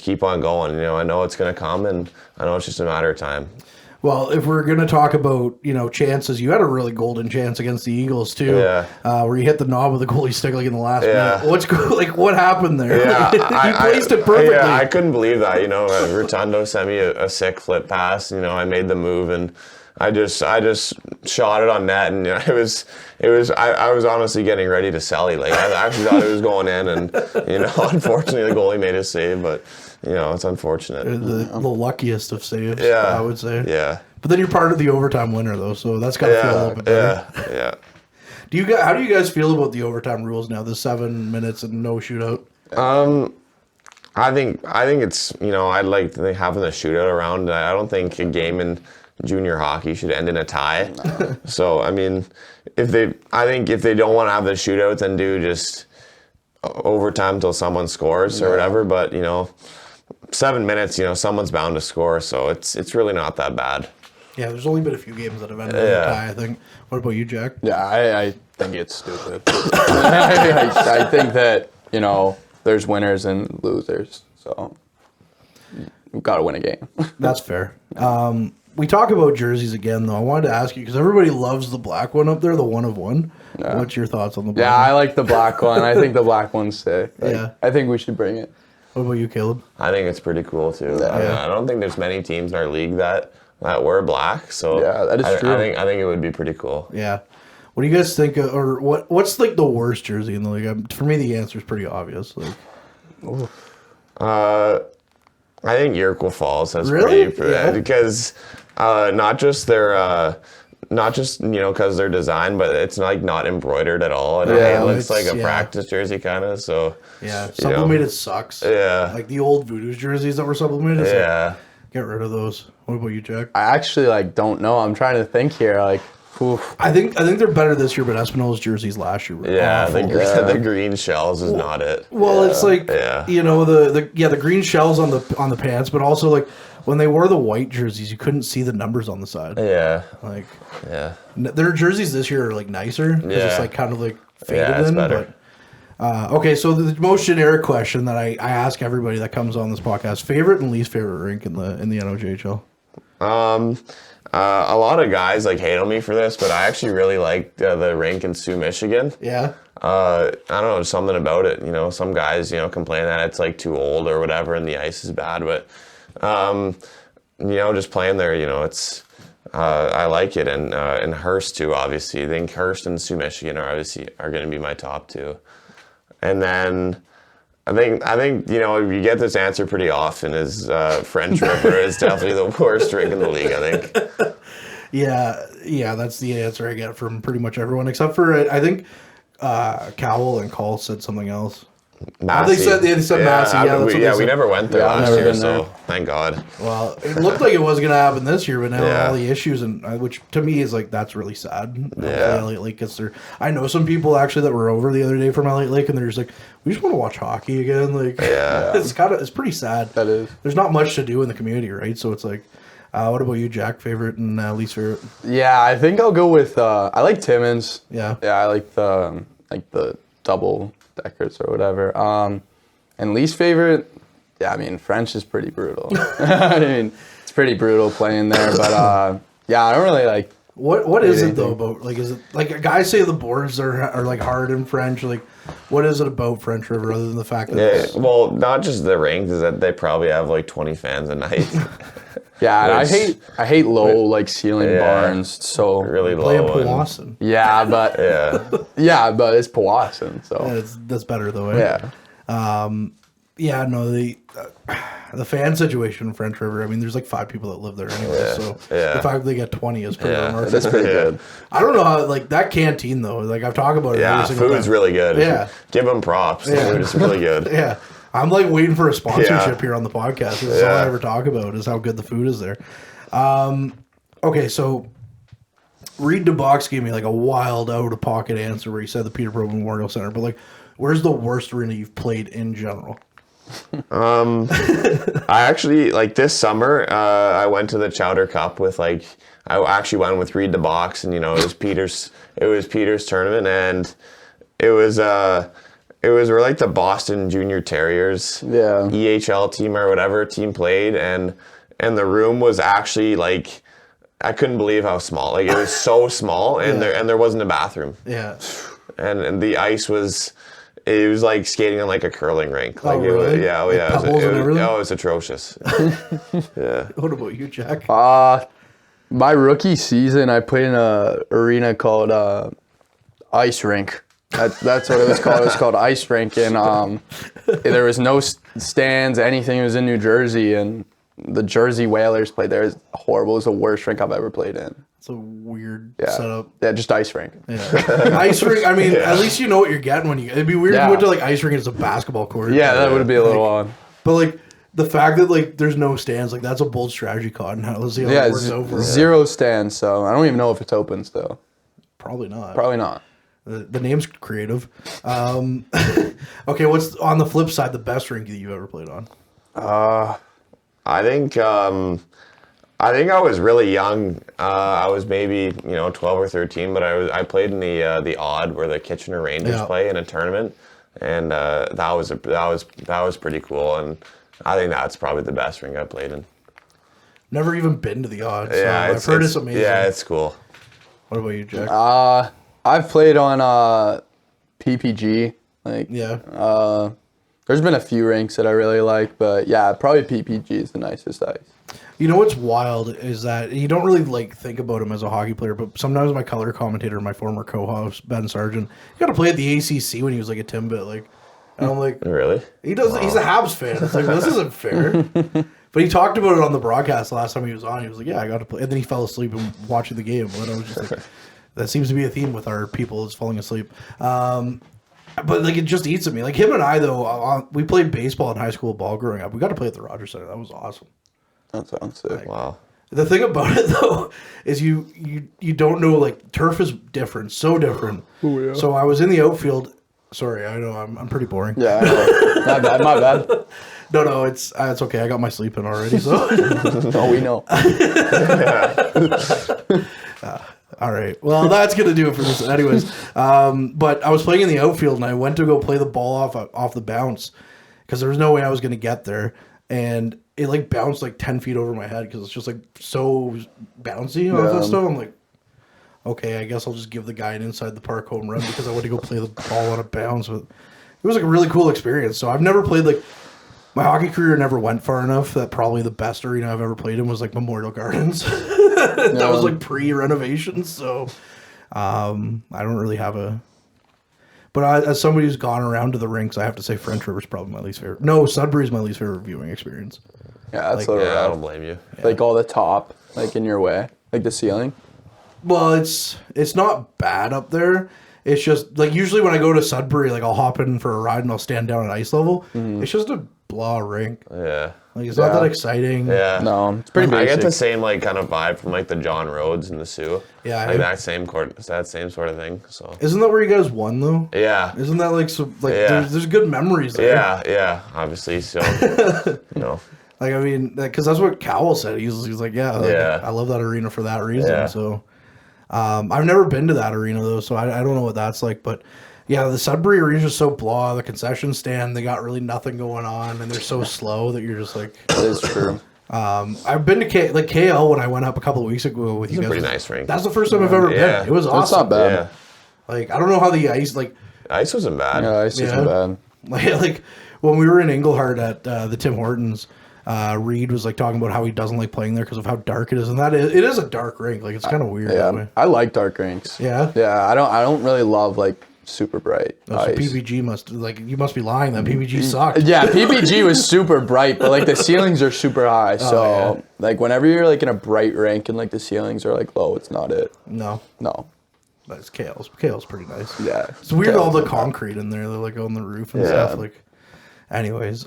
keep on going. I know it's going to come, and I know it's just a matter of time. Well, if we're going to talk about, chances, you had a really golden chance against the Eagles, too. Yeah. Where you hit the knob with the goalie stick, like, in the last Yeah. minute. What happened there? Yeah. He placed it perfectly. Yeah, I couldn't believe that. Rotundo sent me a sick flip pass. I made the move, and I just shot it on net, and I was honestly getting ready to sally. Like, I actually thought it was going in, and unfortunately the goalie made a save, but it's unfortunate. The luckiest of saves, Yeah. I would say. Yeah. But then you're part of the overtime winner, though, so that's got to feel a little bit better. Yeah. How do you guys feel about the overtime rules now? The 7 minutes and no shootout. I think it's I'd like to think having the shootout around. I don't think a game in junior hockey should end in a tie. No. So I mean, if they don't want to have the shootout, then do just overtime till someone scores or whatever. But 7 minutes, someone's bound to score, so it's really not that bad. Yeah, there's only been a few games that have ended in a tie, I think. What about you, Jack? Yeah, I think it's stupid. I think that, there's winners and losers. So we've got to win a game. That's fair. We talk about jerseys again, though. I wanted to ask you, because everybody loves the black one up there, the 1 of 1. Yeah. What's your thoughts on the black one? I like the black one. I think the black one's sick. Yeah. I think we should bring it. What about you, Caleb? I think it's pretty cool, too. I don't think there's many teams in our league that wear black, so that is true. I think it would be pretty cool. Yeah. What do you guys think, or what's like the worst jersey in the league? For me, the answer is pretty obvious. Like, I think Iroquois Falls has really? because not just their because they're designed, but it's like not embroidered at all, and it looks like a practice jersey kind of. So sublimated sucks. Yeah, like the old Voodoo's jerseys that were sublimated. Yeah, get rid of those. What about you, Jack? I actually don't know. I'm trying to think here. Oof. I think they're better this year, but Espinol's jerseys last year were awful. The green shells is not it. Well, it's like the green shells on the pants, but also like when they wore the white jerseys, you couldn't see the numbers on the side. Yeah, their jerseys this year are like nicer because it's like kind of like faded in. Better. But okay, so the most generic question that I ask everybody that comes on this podcast: favorite and least favorite rink in the NOJHL? A lot of guys hate on me for this, but I actually really like the rink in Sioux, Michigan. Yeah. I don't know, something about it. Some guys, complain that it's too old or whatever, and the ice is bad. But, just playing there, it's I like it, and Hearst too. Obviously, I think Hearst and Sioux, Michigan are going to be my top two, and then. I think you get this answer pretty often is French River is definitely the worst rink in the league, I think. Yeah, that's the answer I get from pretty much everyone except for I think Cowell and Call said something else. Massey. They said Massey. We never went there last year, so thank God. Well, it looked like it was going to happen this year, but now all the issues, which to me is that's really sad. Elliott Lake gets there. I know some people actually that were over the other day from Elliott Lake, and they're just like, we just want to watch hockey again. It's pretty sad. That is. There's not much to do in the community, right? So it's like, what about you, Jack? Favorite and least favorite? Yeah, I think I'll go with. I like Timmins. Yeah. Yeah, I like the double deckers or whatever. And least favorite, French is pretty brutal. It's pretty brutal playing there, but I don't really like. What is it though about is it guys say the boards are hard in French? What is it about French River other than the fact that not just the rink, is that they probably have 20 fans a night. Yeah, and I hate low ceiling barns. So really play low. Play in Powassan. Yeah, but but it's Powassan. So that's better though. Eh? Yeah. The fan situation in French River. There's 5 people that live there anyway. So the fact that they get 20 is pretty remarkable. That's pretty good. I don't know how that canteen though. I've talked about it. Yeah, food's really good. Yeah, give them props. The food is really good. Yeah. I'm waiting for a sponsorship here on the podcast. This is all I ever talk about is how good the food is there. Okay, so Reed DeBox gave me a wild out of pocket answer where he said the Peterborough Memorial Center, but where's the worst arena you've played in general? I actually this summer I went to the Chowder Cup with I actually went with Reed DeBox, and it was Peter's tournament, and it was where the Boston Junior Terriers EHL team or whatever team played, and the room was actually I couldn't believe how small. It was so small, and there wasn't a bathroom. Yeah. And the ice was skating on a curling rink. Really? It was atrocious. Yeah. What about you, Jack? My rookie season, I played in a arena called Ice Rink. That's what it was called. It was called Ice Rink, and there was no stands, anything. It was in New Jersey, and the Jersey Whalers played there. It was horrible. It was the worst rink I've ever played in. It's a weird setup. Yeah, just Ice Rink. Yeah. Ice Rink, at least you know what you're getting when it'd be weird if you went to Ice Rink and it's a basketball court. Yeah, that would be a little odd. But the fact that there's no stands, that's a bold strategy, Cotton. Let's see how it works over. Zero stands, so I don't even know if it's open still. Probably not. Probably not. The name's creative. Okay, what's on the flip side the best rink that you've ever played on? I think I think I was really young. I was maybe 12 or 13, but I played in the odd where the Kitchener Rangers play in a tournament, and that was pretty cool. And I think that's probably the best rink I played in. Never even been to the odd. Yeah, I've heard it's amazing. Yeah, it's cool. What about you, Jack? I've played on PPG. There's been a few rinks that I really like, but yeah, probably PPG is the nicest ice. You know what's wild is that you don't really think about him as a hockey player, but sometimes my color commentator, my former co-host Ben Sargent, he got to play at the ACC when he was a Timbit. And I'm like, really? He does. Wow. He's a Habs fan. It's like, this isn't fair. But he talked about it on the broadcast the last time he was on. He was like, yeah, I got to play. And then he fell asleep watching the game. And I was just like, that seems to be a theme with our people is falling asleep. But it just eats at me. Him and I though, we played baseball in high school ball growing up. We got to play at the Rogers Center. That was awesome. That sounds sick. Wow. The thing about it though is you don't know turf is different, so different. Oh, yeah. So I was in the outfield. Sorry, I know I'm pretty boring. Yeah, I know. my bad. No, it's okay. I got my sleep in already. So oh, we know. All right. Well, that's gonna do it for this, anyways. But I was playing in the outfield, and I went to go play the ball off the bounce because there was no way I was gonna get there, and it bounced 10 feet over my head because it's just so bouncy off that stuff. I'm like, okay, I guess I'll just give the guy an inside the park home run because I went to go play the ball on a bounce. But it was a really cool experience. So I've never played my hockey career never went far enough that probably the best arena I've ever played in was Memorial Gardens. That was pre-renovations. So I don't really have a. But as somebody who's gone around to the rinks, I have to say French River's probably my least favorite. No, Sudbury's my least favorite viewing experience. Yeah, that's I don't blame you. All the top, in your way, the ceiling. Well, it's not bad up there. It's just usually when I go to Sudbury, I'll hop in for a ride and I'll stand down at ice level. Mm-hmm. It's just a blah rink. Yeah. It's not that exciting. Yeah. No, it's pretty basic. I get the same kind of vibe from the John Rhodes and the Sioux. Yeah. That same sort of thing. So. Isn't that where you guys won though? Yeah. Isn't that there's good memories there? Yeah, obviously. So because that's what Cowell said. He's like, I love that arena for that reason. Yeah. So I've never been to that arena though, so I don't know what that's like, but yeah, the Sudbury arena is just so blah. The concession stand, they got really nothing going on, and they're so slow that you're just like. That is true. I've been to KL when I went up a couple of weeks ago with you guys. It's a pretty nice rink. That's the first time I've ever been. It was awesome. It's not bad. Yeah. I don't know how the ice ice wasn't bad. Yeah, ice wasn't bad. When we were in Englehart at the Tim Hortons. Reed was talking about how he doesn't like playing there because of how dark it is, and it is a dark rink. It's kind of weird. Yeah, that way. I like dark rinks. Yeah, yeah. I don't really love super bright ice. So PPG must you must be lying. Then PPG sucked. Yeah, PPG was super bright, but the ceilings are super high. So whenever you're in a bright rink and the ceilings are low, it's not it. No. But it's KL's. KL's pretty nice. Yeah, it's weird all the concrete in there. They're on the roof and stuff. Anyways,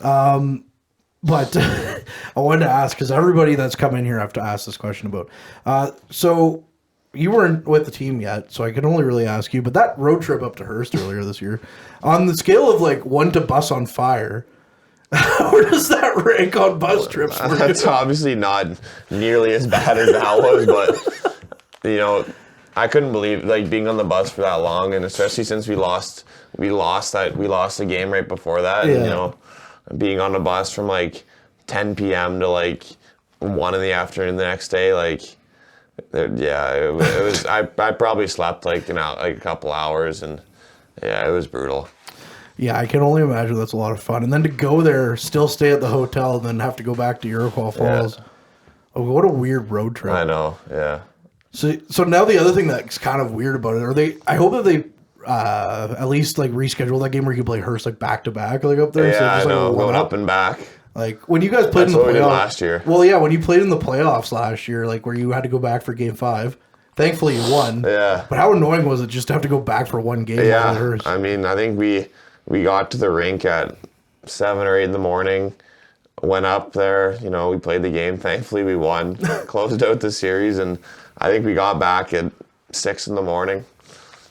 But I wanted to ask, because everybody that's come in here I have to ask this question about. So you weren't with the team yet, so I can only really ask you, but that road trip up to Hearst earlier this year, on the scale of 1 to bus on fire, where does that rank on bus trips for That's you? obviously not nearly as bad as that was, but, I couldn't believe being on the bus for that long, and especially since we lost the game right before that, and, being on the bus from 10 p.m. to 1 in the afternoon the next day, it was. I probably slept a couple hours, and it was brutal. Yeah, I can only imagine that's a lot of fun, and then to go there, still stay at the hotel, and then have to go back to Iroquois Falls. Yeah. Oh, what a weird road trip! I know. Yeah. So now the other thing that's kind of weird about it, I hope that they. At least reschedule that game where you play Hearst back to back up there. Yeah, so just, I know, going up and back. When you guys played in the playoffs last year. Well, yeah, when you played in the playoffs last year, where you had to go back for Game 5. Thankfully, you won. Yeah. But how annoying was it just to have to go back for one game? Yeah. I mean, I think we got to the rink at 7 or 8 in the morning. Went up there. We played the game. Thankfully, we won. Closed out the series, and I think we got back at 6 in the morning.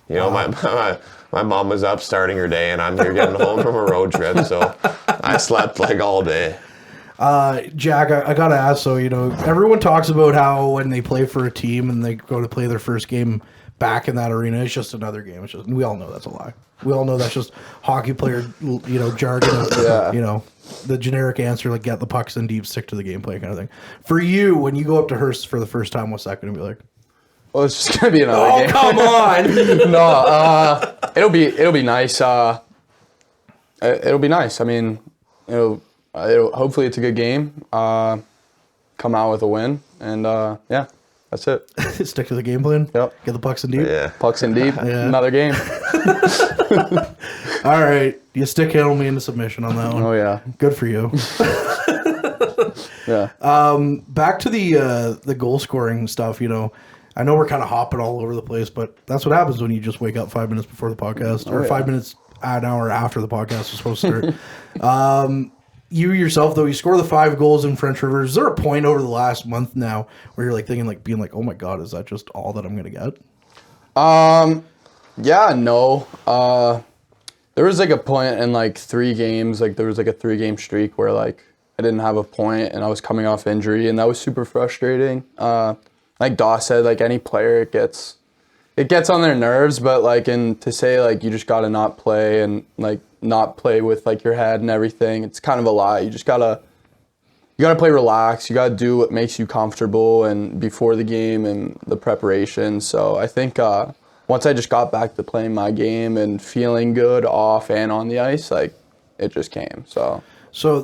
My mom was up starting her day, and I'm here getting home from a road trip, so I slept all day. Jack, I gotta ask. So everyone talks about how when they play for a team and they go to play their first game back in that arena, it's just another game. It's just, we all know that's a lie. We all know that's just hockey player, jargon. The generic answer, like get the pucks in deep, stick to the gameplay kind of thing. For you, when you go up to Hearst for the first time, what's that going to be like? Well, it's just gonna be another game. Come on! No, it'll be nice. It'll be nice. I mean, hopefully it's a good game. Come out with a win, and yeah, that's it. Stick to the game plan. Yep. Get the pucks in deep. Yeah. Pucks in deep. Yeah. Another game. All right, you stick handle me into submission on that one. Oh yeah. Good for you. Yeah. Back to the goal scoring stuff. I know we're kind of hopping all over the place, but that's what happens when you just wake up 5 minutes before the podcast, or 5 minutes, an hour after the podcast is supposed to start. You yourself, though, you score the 5 goals in French River. Is there a point over the last month now where you're like thinking, like being like, oh my God, is that just all that I'm going to get? Yeah, no. There was like a point in like 3 games, like there was like a 3-game streak where like I didn't have a point and I was coming off injury, and that was super frustrating. Like Daw said, like any player, it gets on their nerves, but like, and to say like you just gotta not play and like not play with like your head and everything, it's kind of a lie. You gotta play relaxed. You gotta do what makes you comfortable and before the game and the preparation. So I think once I just got back to playing my game and feeling good off and on the ice, like it just came. So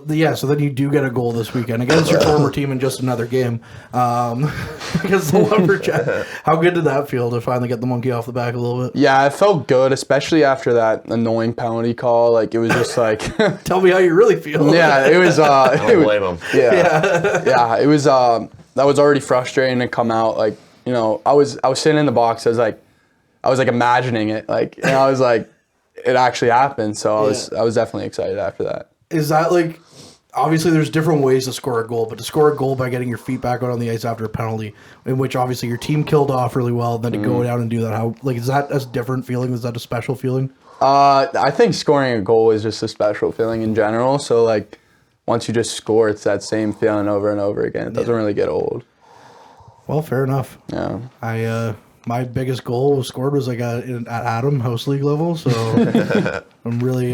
then you do get a goal this weekend against your former team in just another game. Because the Lumberjack, how good did that feel to finally get the monkey off the back a little bit? Yeah, it felt good, especially after that annoying penalty call. Like it was just like tell me how you really feel. Yeah, it was I don't blame him. Yeah, it was that was already frustrating to come out. Like, I was sitting in the box, I was like imagining it, like, and I was like, it actually happened. So I was definitely excited after that. Is that like, obviously there's different ways to score a goal, but to score a goal by getting your feet back out on the ice after a penalty, in which obviously your team killed off really well, then to go down and do that, how, like, is that a different feeling? Is that a special feeling? I think scoring a goal is just a special feeling in general. So like, once you just score, it's that same feeling over and over again. It doesn't really get old. Well, fair enough. Yeah. My biggest goal was scored was like at Adam House League level, so I'm really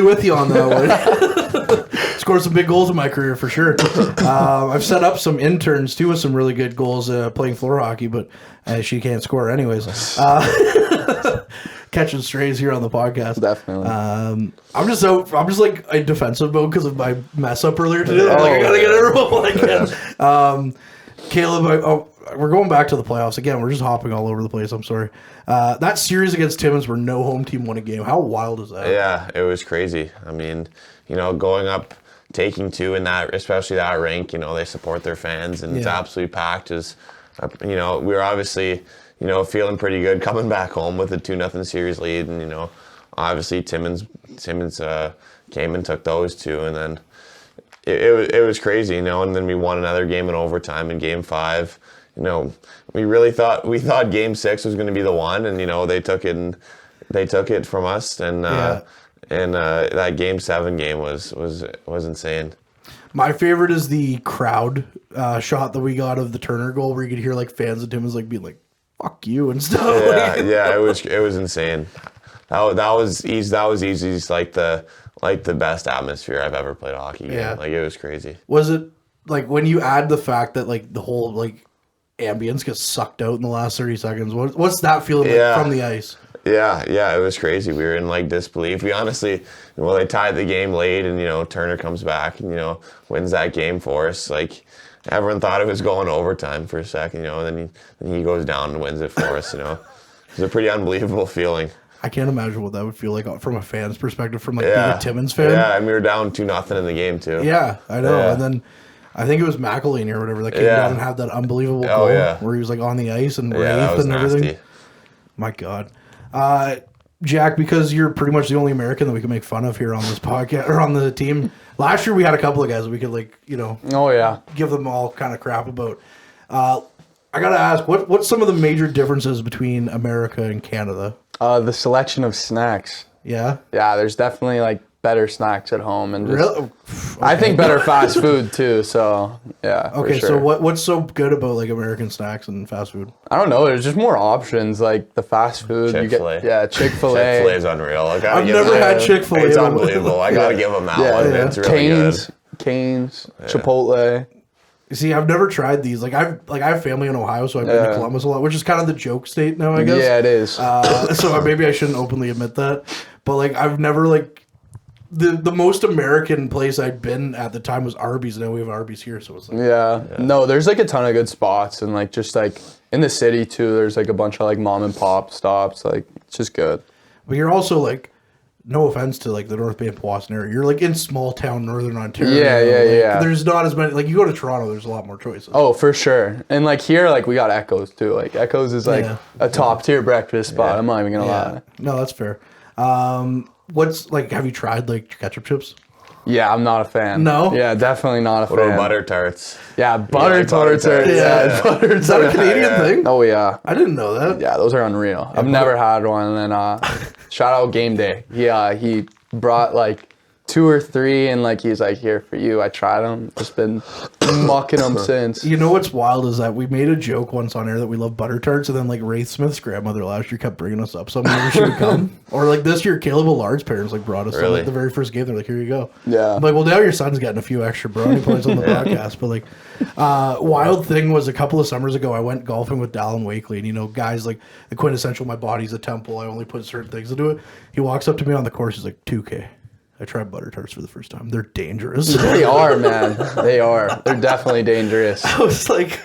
with you on that one. Scored some big goals in my career for sure. I've set up some interns too with some really good goals playing floor hockey, but she can't score anyways. Catching strays here on the podcast. Definitely. I'm just like a defensive mode because of my mess up earlier today. I gotta get it roll again. Caleb, we're going back to the playoffs again. We're just hopping all over the place. I'm sorry. That series against Timmins where no home team won a game. How wild is that? Yeah, it was crazy. I mean, going up, taking 2 in that, especially that rink, they support their fans and it's absolutely packed. We were obviously, feeling pretty good coming back home with a 2-0 series lead, and obviously Timmins came and took those 2, and then it was crazy, and then we won another game in overtime in Game 5. We really thought Game 6 was going to be the one, and they took it from us, and that Game 7 game was insane. My favorite is the crowd shot that we got of the Turner goal, where you could hear like fans of Timmins like being like "fuck you" and stuff. Yeah, it was insane. That was easy. That was easy. It's like the best atmosphere I've ever played a hockey game. Yeah. Like it was crazy. Was it like when you add the fact that like the whole like ambience gets sucked out in the last 30 seconds? What's that feeling like from the ice? Yeah, it was crazy. We were in like disbelief. We honestly, they tied the game late, and Turner comes back and wins that game for us. Like everyone thought it was going overtime for a second, and then he goes down and wins it for us. It was a pretty unbelievable feeling. I can't imagine what that would feel like from a fan's perspective, from like being a Timmins fan. Yeah, and we were down 2-0 in the game too. Yeah, I know. Yeah. And then I think it was McElhaney or whatever that came down and had that unbelievable goal where he was like on the ice and wraith and everything. Nasty. My God. Jack, because you're pretty much the only American that we can make fun of here on this podcast or on the team. Last year we had a couple of guys that we could give them all kind of crap about. I gotta ask, what's some of the major differences between America and Canada? The selection of snacks. Yeah? Yeah, there's definitely like better snacks at home and just, Really? I think better fast food too. So yeah. for Okay, sure. so what's so good about like American snacks and fast food? I don't know. There's just more options. Like the fast food, Chick-fil-A. you get Chick-fil-A. Chick-fil-A's unreal. I've never had Chick-fil-A. It's unbelievable. I gotta give them that one. It's really good. Canes, Chipotle. You see, I've never tried these. Like I have family in Ohio, so I've been to Columbus a lot, which is kind of the joke state now, I guess. Yeah, it is. So maybe I shouldn't openly admit that. But like I've never like the most American place I'd been at the time was Arby's. Now we have Arby's here, so it's like Yeah. No, there's like a ton of good spots, and like just like in the city too, there's like a bunch of like mom and pop stops. Like it's just good. But you're also like, no offense to like the North Bay and Powassan area, you're like in small town Northern Ontario. Yeah. There's not as many. Like you go to Toronto, there's a lot more choices. Oh, for sure. And like here, like we got Echoes too. Like Echoes is like a top tier breakfast spot. I'm not even gonna lie. No, that's fair. What's like? Have you tried like ketchup chips? Yeah, I'm not a fan. No? Yeah, definitely not a fan. What about butter tarts? Yeah, butter tarts. Yeah. Butter tarts. Is that a Canadian thing? Oh yeah. I didn't know that. Yeah, those are unreal. I've never had one. And then shout out Game Day. He brought like 2 or 3, and like he's like, here for you. I tried them. Just been mucking them since. You know what's wild is that we made a joke once on air that we love butter tarts, and then like Wraith Smith's grandmother last year kept bringing us up something whenever she would come. Or like this year, Caleb Allard's parents like brought us some like the very first game. They're like, here you go. Yeah. I'm like, well, now your son's getting a few extra brownie points on the podcast. But like, wild thing was a couple of summers ago, I went golfing with Dallin Wakely, and you know, guys like the quintessential, my body's a temple. I only put certain things into it. He walks up to me on the course. He's like, 2K. I tried butter tarts for the first time. They're dangerous. They are, man. They are. They're definitely dangerous. I was like,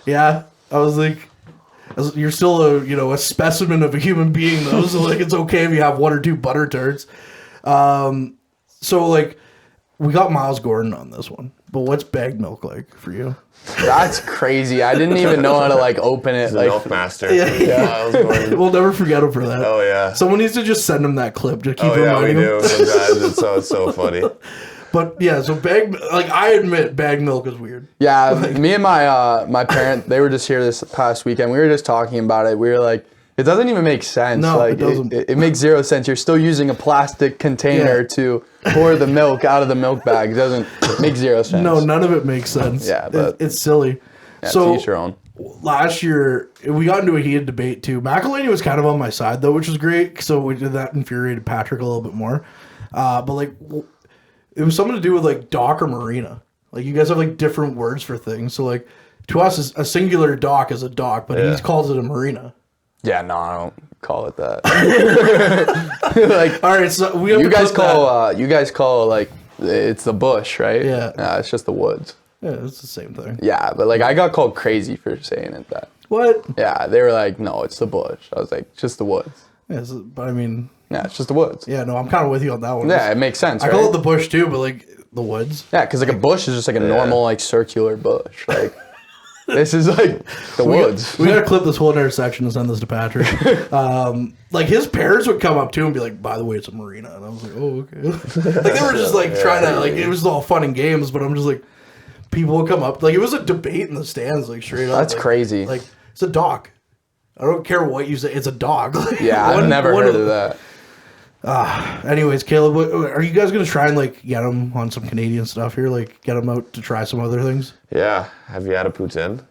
yeah. I was like, you're still a specimen of a human being though. So like, it's okay if you have 1 or 2 butter tarts. So like, we got Miles Gordon on this one, but what's bagged milk like for you? That's crazy. I didn't even know how to like open it. Like Milk master. Yeah. We'll never forget him for that. Oh yeah. Someone needs to just send him that clip to keep Oh yeah, we reminding him. do. Sometimes it's so funny. But yeah, so I admit bagged milk is weird. Yeah, me and my parent, they were just here this past weekend. We were just talking about it. We were like, it doesn't even make sense. No, like, it doesn't. It makes zero sense. You're still using a plastic container to pour the milk out of the milk bag. It doesn't make zero sense. No, none of it makes sense. Yeah, but it's silly. Yeah, So to each your own. last year we got into a heated debate too. McElhaney was kind of on my side though, which was great. So we did that infuriated Patrick a little bit more. But like it was something to do with like dock or marina. Like you guys have like different words for things. So like to us, a singular dock is a dock, but he calls it a marina. Yeah, no, I don't call it that. Like, all right, so we have you guys call like it's the bush, right? Yeah. Nah, it's just the woods. Yeah, it's the same thing. Yeah, but like I got called crazy for saying it that. What? Yeah, they were like, no, it's the bush. I was like, it's just the woods. Yeah, but I mean, Yeah, it's just the woods. yeah, no, I'm kind of with you on that one. Yeah, it makes sense. I call it the bush too, but like the woods. Yeah, because like a bush is just like a normal like circular bush. Like this is like the woods. We gotta clip this whole entire section and send this to Patrick. Like his parents would come up to him and be like, "By the way, it's a marina," and I was like, "Oh, okay." Like they were just like trying to like it was all fun and games, but I'm just like, people would come up like it was a debate in the stands, like straight up. That's like, crazy. Like it's a dog. I don't care what you say. It's a dog. Like, Yeah, I've never heard of that. Anyways, Caleb, are you guys gonna try and like get him on some Canadian stuff here? Like get him out to try some other things? Yeah. Have you had a poutine?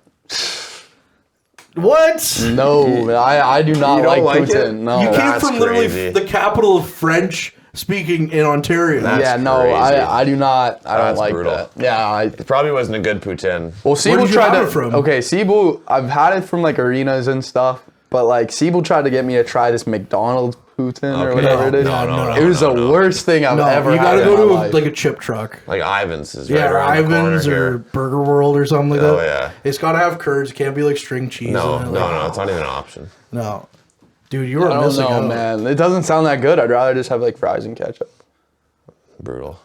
What? No, I do not You don't like poutine. it? No. You came that's from literally crazy. the capital of French speaking in Ontario. Yeah, no, crazy. I do not. I don't That's like brutal. that. Yeah, It probably wasn't a good poutine. well, Where Siebel did you tried have to. it from? Okay, Siebel, I've had it from like arenas and stuff, but like Siebel tried to get me to try this McDonald's poutine or Okay. whatever it is. No, It was the worst thing I've No, ever you had. gotta in go my to life. like a chip truck. Like Ivan's is right Yeah, or around the corner Ivan's or here. Burger World or something like Oh, that. yeah. It's gotta have curds. It can't be like string cheese. No, in it. no, Like, no. It's not even an option. no. Dude, you were I don't missing know, out. man. It doesn't sound that good. I'd rather just have like fries and ketchup. Brutal.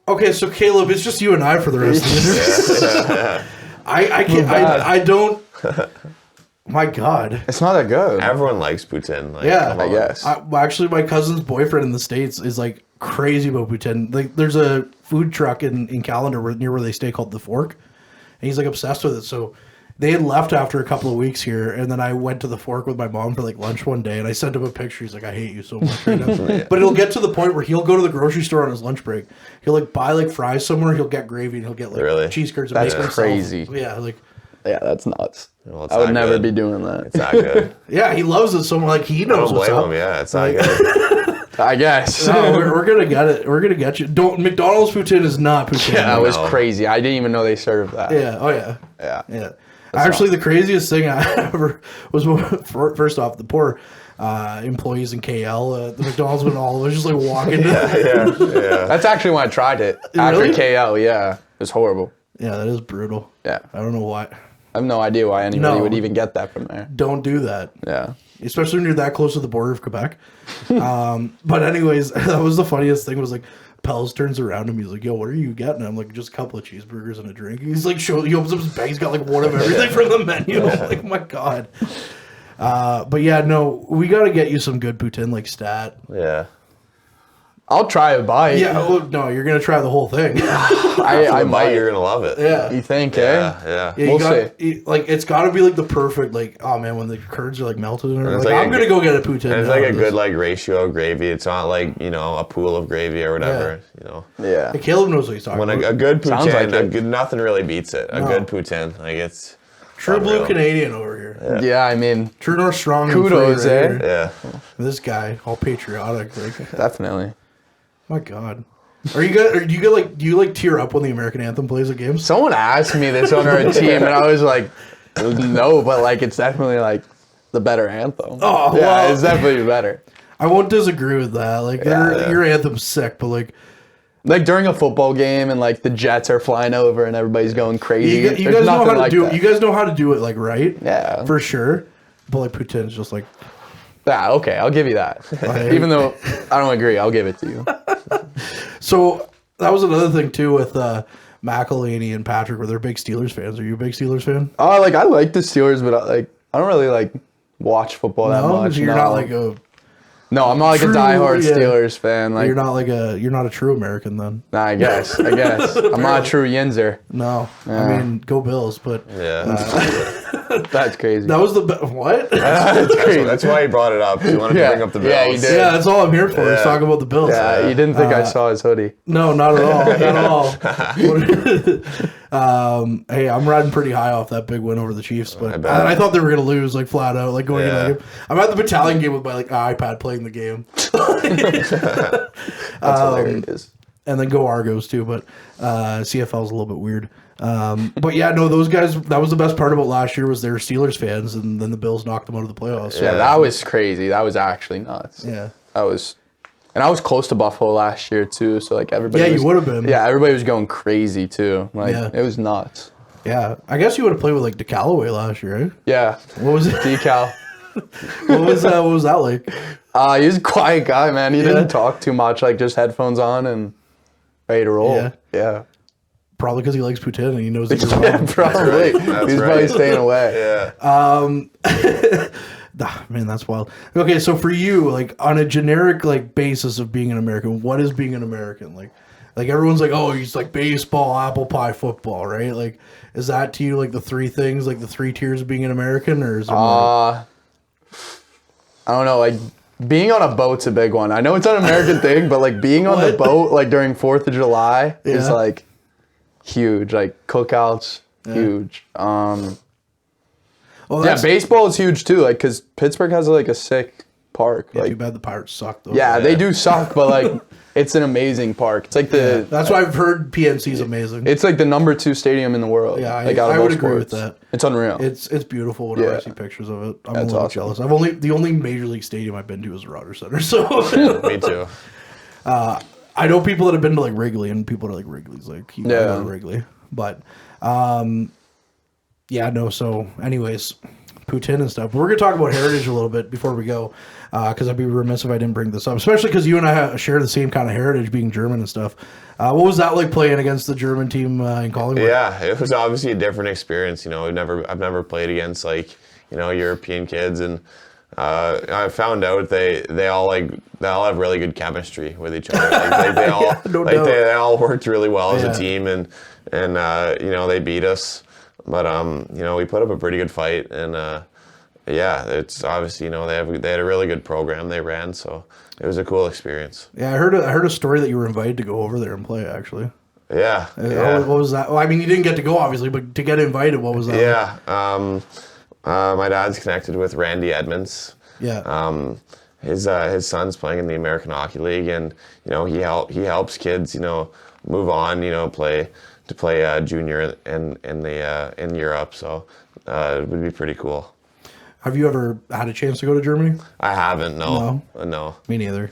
Okay, so Caleb, it's just you and I for the rest of the I can't. bad. I don't. My God. It's not that good. Everyone likes poutine. Like, Yeah, come I on. guess. Well, actually, my cousin's boyfriend in the States is like crazy about poutine. Like, there's a food truck in Callender near where they stay called The Fork, and he's like obsessed with it. So they had left after a couple of weeks here, and then I went to the Fork with my mom for like lunch one day, and I sent him a picture. He's like, I hate you so much right now. But it'll get to the point where he'll go to the grocery store on his lunch break. He'll like buy like fries somewhere. He'll get gravy and he'll get like cheese curds. And That's make it crazy. himself. Yeah, like. Yeah, that's nuts. Well, I would never be doing that. It's not good. Yeah, he loves it so much. Like he I knows don't what's blame up. him. Yeah, it's not good. I guess. No, we're gonna get it. We're gonna get you. Don't McDonald's poutine is not poutine. Yeah, that was crazy. I didn't even know they served that. Yeah. Oh yeah. Yeah. Actually, the craziest thing I ever was first off the poor employees in KL. The McDonald's when all was just like walking. Yeah. That's actually when I tried it. After Really? KL, yeah. It was horrible. Yeah, that is brutal. Yeah. I don't know why. I have no idea why anybody would even get that from there. Don't do that. Yeah. Especially when you're that close to the border of Quebec. But anyways, that was the funniest thing was like, Pels turns around him. He's like, yo, what are you getting? I'm like, just a couple of cheeseburgers and a drink. He's like, he opens up his bag. He's got like one of everything from the menu. I'm like, my God. But yeah, no, we got to get you some good poutine like stat. Yeah. I'll try a bite. Yeah, well, no, you're going to try the whole thing. I might. You're gonna love it. Yeah. You think, Yeah. Yeah, We'll see. Like, it's got to be like the perfect, like, oh man, when the curds are like melted and everything. it's Like, like I'm going to go get a poutine. And it's now like a with good this. like ratio of gravy. It's not like, you know, a pool of gravy or whatever. You know. Yeah. Hey, Caleb knows what he's talking When about. a good Sounds poutine, like it. nothing really beats it. A No. good poutine, like it's True blue unreal. Canadian over here. Yeah, I mean, True North strong. Kudos, and free right eh? here. Yeah. This guy, all patriotic. Like, definitely. my God. Do you like tear up when the American anthem plays at games? Someone asked me this on our team, and I was like, no, but like it's definitely like the better anthem. Oh, yeah, well. it's definitely better. I won't disagree with that. Like your anthem's sick, but like Like during a football game and like the jets are flying over and everybody's going crazy. you There's guys know nothing how to like do that. it. You guys know how to do it like right. Yeah. For sure. But like poutine's just like Yeah, okay, I'll give you that. Even though I don't agree, I'll give it to you. so. That was another thing too with McElhaney and Patrick, where they're big Steelers fans. Are you a big Steelers fan? I like the Steelers, but I don't really like watch football that much. You're not like a. No, I'm not like true, a diehard yeah. Steelers fan. Like You're not a true American then. Nah, I guess. I'm not a true Yinzer. No, I mean go Bills, but Yeah. That's crazy. that was the what? That's crazy. That's why he brought it up. He wanted to Yeah. bring up the Bills. Yeah, he did. Yeah, that's all I'm here for. Is Yeah. talking about the Bills. Yeah, you didn't think I saw his hoodie. No, not at all. Not at all. Hey, I'm riding pretty high off that big win over the Chiefs, but bet. I thought they were gonna lose like flat out, like going Yeah. into the game. I'm at the battalion game with my like iPad playing the game, That's hilarious. and then go Argos too. But CFL's a little bit weird. But yeah, no, those guys. That was the best part about last year was they were Steelers fans, and then the Bills knocked them out of the playoffs. So, Yeah, that was crazy. That was actually nuts. yeah. And I was close to Buffalo last year too, so like everybody. Yeah, you was- would have been. Yeah, everybody was going crazy too. Like Yeah. it was nuts. Yeah, I guess you would have played with like DeCallaway last year, right? Yeah, What was it? decal. What was that like? He was a quiet guy, man. He Yeah. didn't talk too much. Like just headphones on and ready to roll. Yeah. Yeah. Probably because he likes poutine and he knows it's Yeah, wrong. probably. That's He's right. probably staying away. Yeah. Man, that's wild. Okay, so for you, like on a generic like basis of being an American, what is being an American? Like everyone's like, oh, he's like baseball, apple pie, football, right? Like, is that to you like the three things, like the three tiers of being an American, or is it more? I don't know. Like being on a boat's a big one. I know it's an American thing, but like being on the boat like during 4th of July is Yeah. like huge. Like cookouts, huge. Well, Yeah, that's baseball is huge too. Like because Pittsburgh has like a sick park. too Like bad the Pirates suck though. yeah, they do suck, but like it's an amazing park. It's like the That's why I've heard PNC's amazing. it's like the #2 stadium in the world. Yeah, like, I out of would all agree with sports. that. It's unreal. It's beautiful whenever I Yeah. see pictures of it. I'm That's a little awesome. jealous. The only major league stadium I've been to is Rogers Center. So Me too. I know people that have been to like Wrigley, and people are like Wrigley's like you Yeah. go to Wrigley, but yeah, no. So, anyways, poutine and stuff. But we're gonna talk about heritage a little bit before we go, because I'd be remiss if I didn't bring this up, especially because you and I share the same kind of heritage, being German and stuff. What was that like playing against the German team in Collingwood? Yeah, it was obviously a different experience. You know, I've never played against like, you know, European kids, and I found out they all have really good chemistry with each other. Like they all no doubt. they all worked really well as Yeah. a team, and you know, they beat us. But you know, we put up a pretty good fight, and yeah, it's obviously, you know, they had a really good program they ran, so it was a cool experience. Yeah, I heard a story that you were invited to go over there and play, actually. Yeah. What was that? Well, I mean, you didn't get to go, obviously, but to get invited, what was that? Yeah. My dad's connected with Randy Edmonds. Yeah. His son's playing in the American Hockey League, and you know, he helps kids, you know, move on, you know, play junior in Europe. So it would be pretty cool. Have you ever had a chance to go to Germany? I haven't. No. Me neither.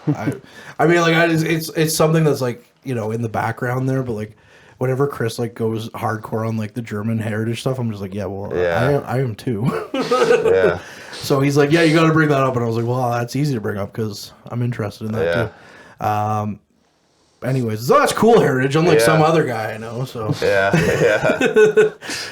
I mean, like, it's something that's like, you know, in the background there, but like, whenever Chris like goes hardcore on like the German heritage stuff, I'm just like, yeah, well, yeah. I am too. Yeah. So he's like, yeah, you got to bring that up, and I was like, well, that's easy to bring up because I'm interested in that too. Anyways, so that's cool heritage, unlike some other guy I know. So yeah.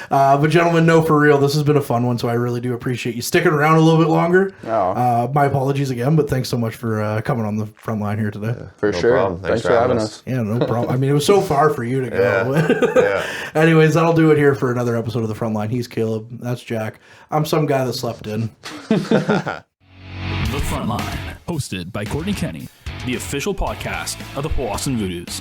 But gentlemen, no, for real, this has been a fun one. So I really do appreciate you sticking around a little bit longer. My apologies again, but thanks so much for coming on the front line here today. For sure. Problem. Thanks for having us. Yeah, no problem. I mean, it was so far for you to go. Yeah. Anyways, that'll do it here for another episode of the Frontline. He's Caleb. That's Jack. I'm some guy that slept in. The Frontline, hosted by Kortney Kenney, the official podcast of the Powassan Voodoos.